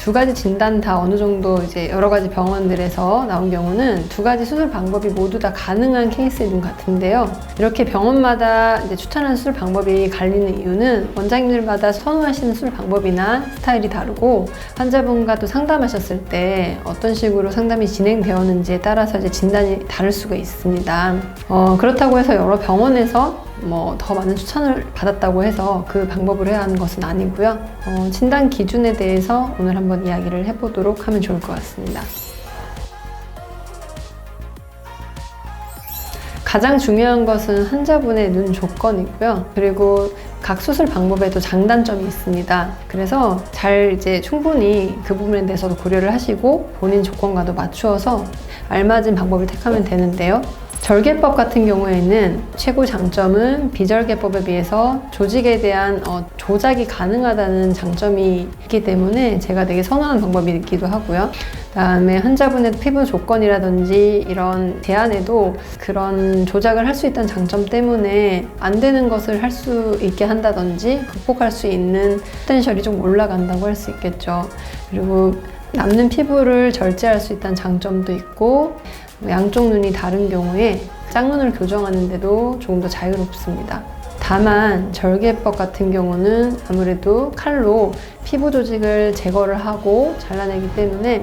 두 가지 진단 다 어느 정도 이제 여러 가지 병원들에서 나온 경우는 두 가지 수술 방법이 모두 다 가능한 케이스인 것 같은데요. 이렇게 병원마다 이제 추천하는 수술 방법이 갈리는 이유는 원장님들마다 선호하시는 수술 방법이나 스타일이 다르고 환자분과 또 상담하셨을 때 어떤 식으로 상담이 진행되었는지에 따라서 이제 진단이 다를 수가 있습니다. 그렇다고 해서 여러 병원에서 더 많은 추천을 받았다고 해서 그 방법을 해야 하는 것은 아니고요. 진단 기준에 대해서 오늘 한번 이야기를 해보도록 하면 좋을 것 같습니다. 가장 중요한 것은 환자분의 눈 조건이고요. 그리고 각 수술 방법에도 장단점이 있습니다. 그래서 잘 이제 충분히 그 부분에 대해서도 고려를 하시고 본인 조건과도 맞추어서 알맞은 방법을 택하면 되는데요. 절개법 같은 경우에는 최고 장점은 비절개법에 비해서 조직에 대한 조작이 가능하다는 장점이 있기 때문에 제가 되게 선호하는 방법이기도 하고요. 그다음에 환자분의 피부 조건이라든지 이런 제한에도 그런 조작을 할 수 있다는 장점 때문에 안 되는 것을 할 수 있게 한다든지 극복할 수 있는 포텐셜이 좀 올라간다고 할 수 있겠죠. 그리고 남는 피부를 절제할 수 있다는 장점도 있고 양쪽 눈이 다른 경우에 짝눈을 교정하는데도 조금 더 자유롭습니다. 다만 절개법 같은 경우는 아무래도 칼로 피부 조직을 제거를 하고 잘라내기 때문에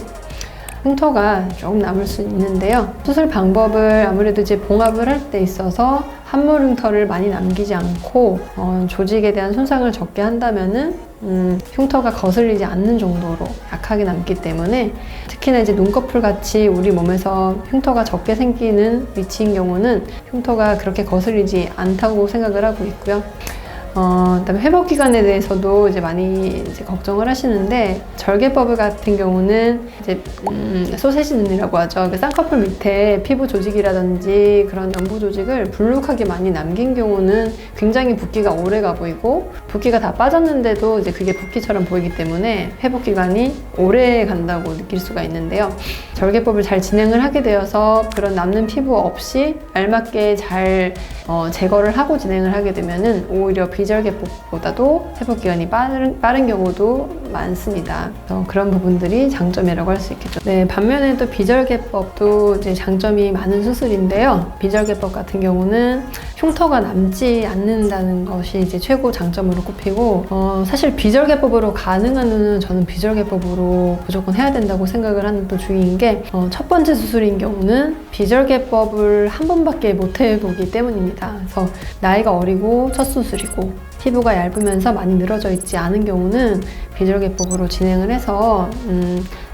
흉터가 조금 남을 수 있는데요. 수술 방법을 아무래도 이제 봉합을 할 때 있어서 함몰 흉터를 많이 남기지 않고 조직에 대한 손상을 적게 한다면은 흉터가 거슬리지 않는 정도로 약하게 남기 때문에 특히나 이제 눈꺼풀 같이 우리 몸에서 흉터가 적게 생기는 위치인 경우는 흉터가 그렇게 거슬리지 않다고 생각을 하고 있고요. 그다음에 회복 기간에 대해서도 이제 많이 이제 걱정을 하시는데 절개법 같은 경우는 이제 소세지 눈이라고 하죠. 그 쌍꺼풀 밑에 피부 조직이라든지 그런 연부 조직을 불룩하게 많이 남긴 경우는 굉장히 붓기가 오래가 보이고 붓기가 다 빠졌는데도 이제 그게 붓기처럼 보이기 때문에 회복 기간이 오래 간다고 느낄 수가 있는데요. 절개법을 잘 진행을 하게 되어서 그런 남는 피부 없이 알맞게 잘 제거를 하고 진행을 하게 되면은 오히려 비절개법보다도 회복 기간이 빠른 경우도 많습니다. 그런 부분들이 장점이라고 할 수 있겠죠. 네, 반면에 또 비절개법도 이제 장점이 많은 수술인데요. 비절개법 같은 경우는 흉터가 남지 않는다는 것이 이제 최고 장점으로 꼽히고 사실 비절개법으로 가능한 눈은 저는 비절개법으로 무조건 해야 된다고 생각을 하는 또 주의인 게 첫 번째 수술인 경우는 비절개법을 한 번밖에 못 해보기 때문입니다. 그래서 나이가 어리고 첫 수술이고 피부가 얇으면서 많이 늘어져 있지 않은 경우는 비절개법으로 진행을 해서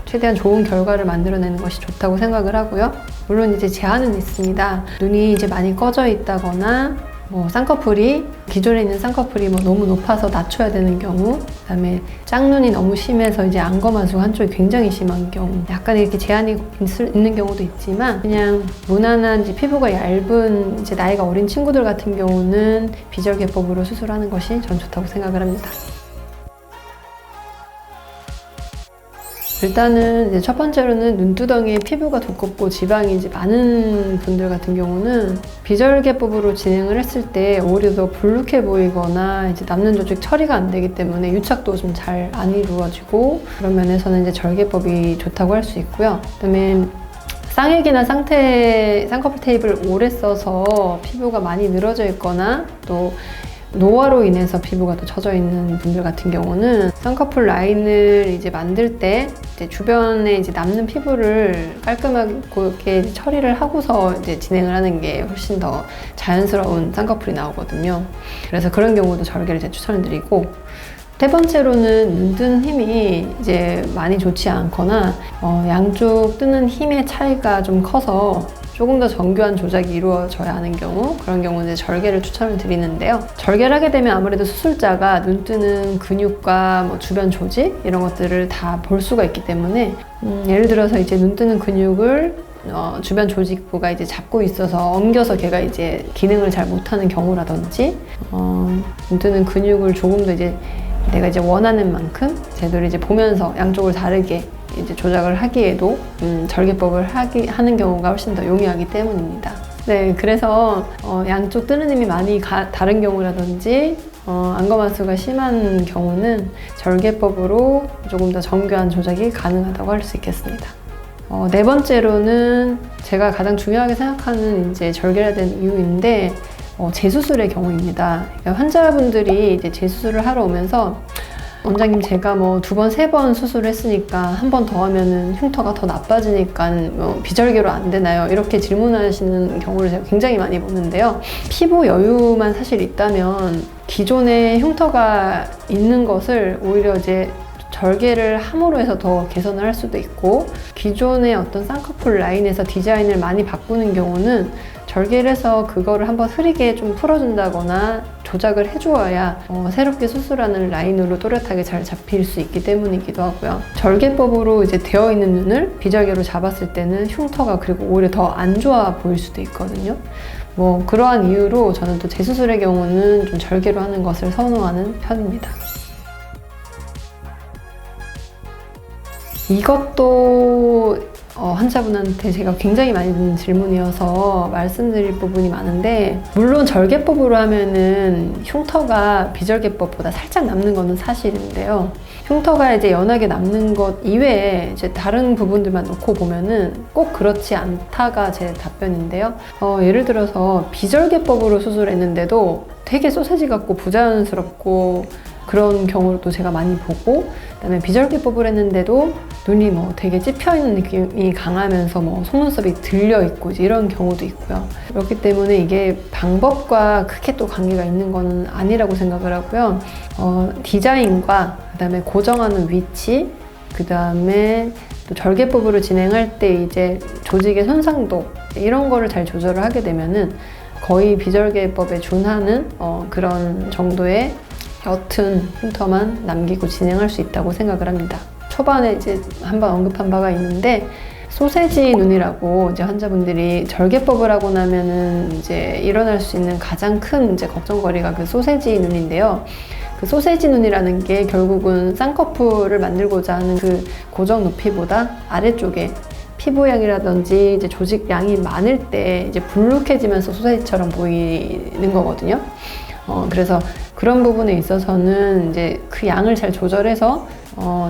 최대한 좋은 결과를 만들어내는 것이 좋다고 생각을 하고요. 물론 이제 제한은 있습니다. 눈이 이제 많이 꺼져 있다거나 쌍꺼풀이 기존에 있는 쌍꺼풀이 너무 높아서 낮춰야 되는 경우, 그다음에 짝눈이 너무 심해서 이제 안검하수가 한쪽이 굉장히 심한 경우, 약간 이렇게 제한이 있는 경우도 있지만 그냥 무난한 이제 피부가 얇은 이제 나이가 어린 친구들 같은 경우는 비절개법으로 수술하는 것이 전 좋다고 생각을 합니다. 일단은 이제 첫 번째로는 눈두덩이에 피부가 두껍고 지방이 이제 많은 분들 같은 경우는 비절개법으로 진행을 했을 때 오히려 더 불룩해 보이거나 이제 남는 조직 처리가 안 되기 때문에 유착도 좀 잘 안 이루어지고 그런 면에서는 이제 절개법이 좋다고 할 수 있고요. 그다음에 쌍액이나 쌍꺼풀 테이프를 오래 써서 피부가 많이 늘어져 있거나 또 노화로 인해서 피부가 더 처져 있는 분들 같은 경우는 쌍꺼풀 라인을 이제 만들 때 이제 주변에 이제 남는 피부를 깔끔하게 처리를 하고서 이제 진행을 하는 게 훨씬 더 자연스러운 쌍꺼풀이 나오거든요. 그래서 그런 경우도 절개를 제가 추천을 드리고, 세 번째로는 눈 뜨는 힘이 이제 많이 좋지 않거나 양쪽 뜨는 힘의 차이가 좀 커서 조금 더 정교한 조작이 이루어져야 하는 경우, 그런 경우는 이제 절개를 추천을 드리는데요. 절개를 하게 되면 아무래도 수술자가 눈 뜨는 근육과 주변 조직 이런 것들을 다 볼 수가 있기 때문에 예를 들어서 이제 눈 뜨는 근육을 주변 조직부가 이제 잡고 있어서 엉겨서 걔가 이제 기능을 잘 못하는 경우라든지 눈 뜨는 근육을 조금 더 이제 내가 이제 원하는 만큼 제대로 이제 보면서 양쪽을 다르게 이제 조작을 하기에도 절개법을 하는 경우가 훨씬 더 용이하기 때문입니다. 네, 그래서 양쪽 뜨는 힘이 많이 다른 경우라든지 안검하수가 심한 경우는 절개법으로 조금 더 정교한 조작이 가능하다고 할 수 있겠습니다. 네 번째로는 제가 가장 중요하게 생각하는 이제 절개해야 되는 이유인데 재수술의 경우입니다. 그러니까 환자분들이 이제 재수술을 하러 오면서 원장님 제가 뭐 2번, 3번 수술을 했으니까 한 번 더 하면은 흉터가 더 나빠지니까 비절개로 안 되나요? 이렇게 질문하시는 경우를 제가 굉장히 많이 보는데요. 피부 여유만 사실 있다면 기존에 흉터가 있는 것을 오히려 이제 절개를 함으로 해서 더 개선을 할 수도 있고, 기존의 어떤 쌍꺼풀 라인에서 디자인을 많이 바꾸는 경우는 절개를 해서 그거를 한번 흐리게 좀 풀어준다거나 조작을 해주어야 새롭게 수술하는 라인으로 또렷하게 잘 잡힐 수 있기 때문이기도 하고요. 절개법으로 이제 되어 있는 눈을 비절개로 잡았을 때는 흉터가 그리고 오히려 더 안 좋아 보일 수도 있거든요. 그러한 이유로 저는 또 재수술의 경우는 좀 절개로 하는 것을 선호하는 편입니다. 이것도 환자분한테 제가 굉장히 많이 듣는 질문이어서 말씀드릴 부분이 많은데, 물론 절개법으로 하면은 흉터가 비절개법보다 살짝 남는 거는 사실인데요. 흉터가 이제 연하게 남는 것 이외에 이제 다른 부분들만 놓고 보면은 꼭 그렇지 않다가 제 답변인데요. 예를 들어서 비절개법으로 수술했는데도 되게 소세지 같고 부자연스럽고 그런 경우도 제가 많이 보고, 그다음에 비절개법을 했는데도 눈이 되게 찝혀있는 느낌이 강하면서 속눈썹이 들려있고 이런 경우도 있고요. 그렇기 때문에 이게 방법과 크게 또 관계가 있는 거는 아니라고 생각을 하고요. 디자인과 그다음에 고정하는 위치, 그다음에 또 절개법으로 진행할 때 이제 조직의 손상도 이런 거를 잘 조절을 하게 되면은 거의 비절개법에 준하는 그런 정도의 옅은 흉터만 남기고 진행할 수 있다고 생각을 합니다. 초반에 이제 한번 언급한 바가 있는데, 소세지 눈이라고 이제 환자분들이 절개법을 하고 나면은 이제 일어날 수 있는 가장 큰 이제 걱정거리가 그 소세지 눈인데요. 그 소세지 눈이라는 게 결국은 쌍꺼풀을 만들고자 하는 그 고정 높이보다 아래쪽에 피부량이라든지 이제 조직량이 많을 때 이제 불룩해지면서 소세지처럼 보이는 거거든요. 그래서 그런 부분에 있어서는 이제 그 양을 잘 조절해서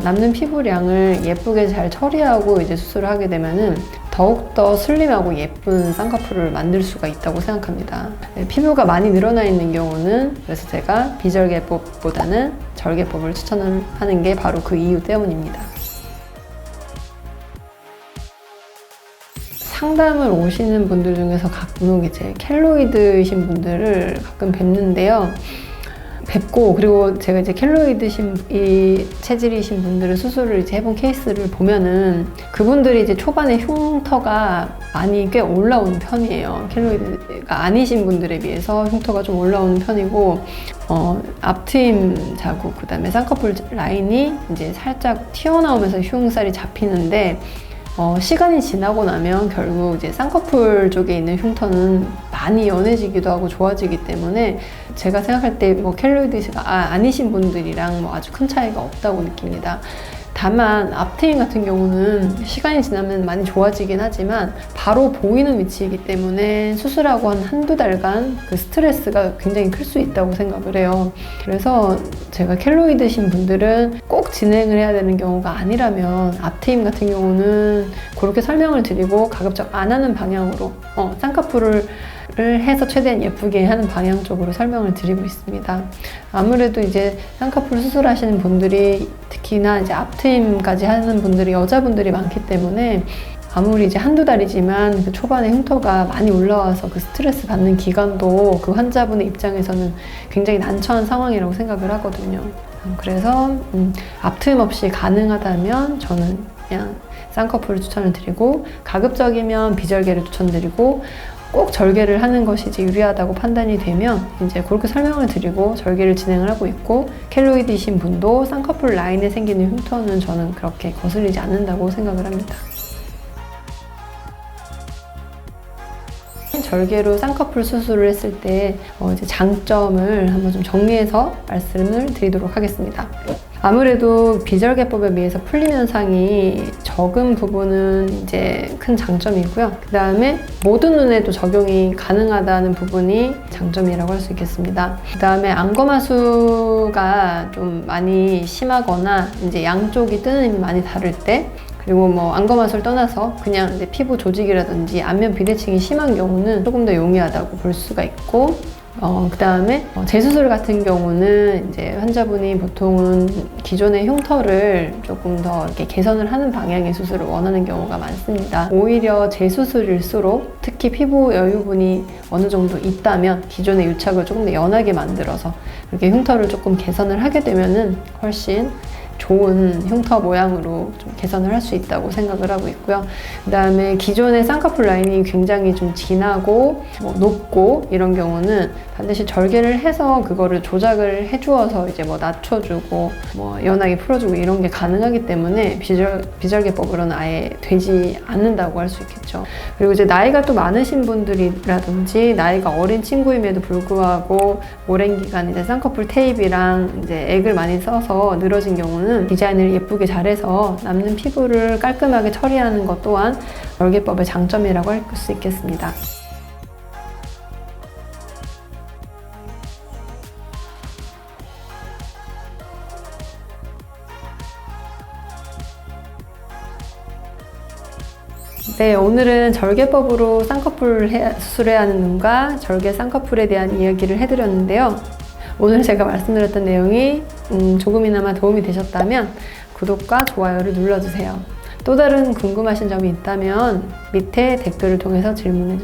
남는 피부량을 예쁘게 잘 처리하고 이제 수술을 하게 되면은 더욱더 슬림하고 예쁜 쌍꺼풀을 만들 수가 있다고 생각합니다. 피부가 많이 늘어나 있는 경우는 그래서 제가 비절개법보다는 절개법을 추천을 하는 게 바로 그 이유 때문입니다. 상담을 오시는 분들 중에서 가끔 이제 켈로이드이신 분들을 가끔 뵙는데요. 뵙고, 그리고 제가 이제 켈로이드 체질이신 분들을 수술을 이제 해본 케이스를 보면은 그분들이 이제 초반에 흉터가 많이 꽤 올라오는 편이에요. 켈로이드가 아니신 분들에 비해서 흉터가 좀 올라오는 편이고, 앞트임 자국, 그 다음에 쌍꺼풀 라인이 이제 살짝 튀어나오면서 흉살이 잡히는데, 시간이 지나고 나면 결국 이제 쌍꺼풀 쪽에 있는 흉터는 많이 연해지기도 하고 좋아지기 때문에 제가 생각할 때 켈로이드가 아니신 분들이랑 아주 큰 차이가 없다고 느낍니다. 다만 앞트임 같은 경우는 시간이 지나면 많이 좋아지긴 하지만 바로 보이는 위치이기 때문에 수술하고 한두 달간 그 스트레스가 굉장히 클 수 있다고 생각을 해요. 그래서 제가 켈로이드신 분들은 꼭 진행을 해야 되는 경우가 아니라면 앞트임 같은 경우는 그렇게 설명을 드리고 가급적 안 하는 방향으로 쌍꺼풀을 해서 최대한 예쁘게 하는 방향 쪽으로 설명을 드리고 있습니다. 아무래도 이제 쌍꺼풀 수술하시는 분들이 특히나 이제 앞트임까지 하는 분들이 여자분들이 많기 때문에 아무리 이제 한두 달이지만 그 초반에 흉터가 많이 올라와서 그 스트레스 받는 기간도 그 환자분의 입장에서는 굉장히 난처한 상황이라고 생각을 하거든요. 그래서 앞트임 없이 가능하다면 저는 그냥 쌍꺼풀을 추천을 드리고, 가급적이면 비절개를 추천드리고, 꼭 절개를 하는 것이 이제 유리하다고 판단이 되면 이제 그렇게 설명을 드리고 절개를 진행을 하고 있고, 켈로이드이신 분도 쌍꺼풀 라인에 생기는 흉터는 저는 그렇게 거슬리지 않는다고 생각을 합니다. 절개로 쌍꺼풀 수술을 했을 때 이제 장점을 한번 좀 정리해서 말씀을 드리도록 하겠습니다. 아무래도 비절개법에 비해서 풀림 현상이 적은 부분은 이제 큰 장점이고요. 그 다음에 모든 눈에도 적용이 가능하다는 부분이 장점이라고 할 수 있겠습니다. 그 다음에 안검하수가 좀 많이 심하거나 이제 양쪽이 뜨는 힘이 많이 다를 때, 그리고 뭐 안검하수를 떠나서 그냥 이제 피부 조직이라든지 안면 비대칭이 심한 경우는 조금 더 용이하다고 볼 수가 있고, 그 다음에 재수술 같은 경우는 이제 환자분이 보통은 기존의 흉터를 조금 더 이렇게 개선을 하는 방향의 수술을 원하는 경우가 많습니다. 오히려 재수술일수록 특히 피부 여유분이 어느 정도 있다면 기존의 유착을 조금 더 연하게 만들어서 이렇게 흉터를 조금 개선을 하게 되면은 훨씬 좋은 흉터 모양으로 좀 개선을 할 수 있다고 생각을 하고 있고요. 그 다음에 기존의 쌍꺼풀 라인이 굉장히 좀 진하고 높고 이런 경우는 반드시 절개를 해서 그거를 조작을 해주어서 이제 뭐 낮춰주고 뭐 연하게 풀어주고 이런 게 가능하기 때문에 비절개법으로는 아예 되지 않는다고 할 수 있겠죠. 그리고 이제 나이가 또 많으신 분들이라든지 나이가 어린 친구임에도 불구하고 오랜 기간 이제 쌍꺼풀 테이프랑 이제 액을 많이 써서 늘어진 경우는 디자인을 예쁘게 잘해서 남는 피부를 깔끔하게 처리하는 것 또한 절개법의 장점이라고 할 수 있겠습니다. 네, 오늘은 절개법으로 쌍꺼풀 수술해야 하는 눈과 절개 쌍꺼풀에 대한 이야기를 해드렸는데요. 오늘 제가 말씀드렸던 내용이 조금이나마 도움이 되셨다면 구독과 좋아요를 눌러주세요. 또 다른 궁금하신 점이 있다면 밑에 댓글을 통해서 질문해주세요.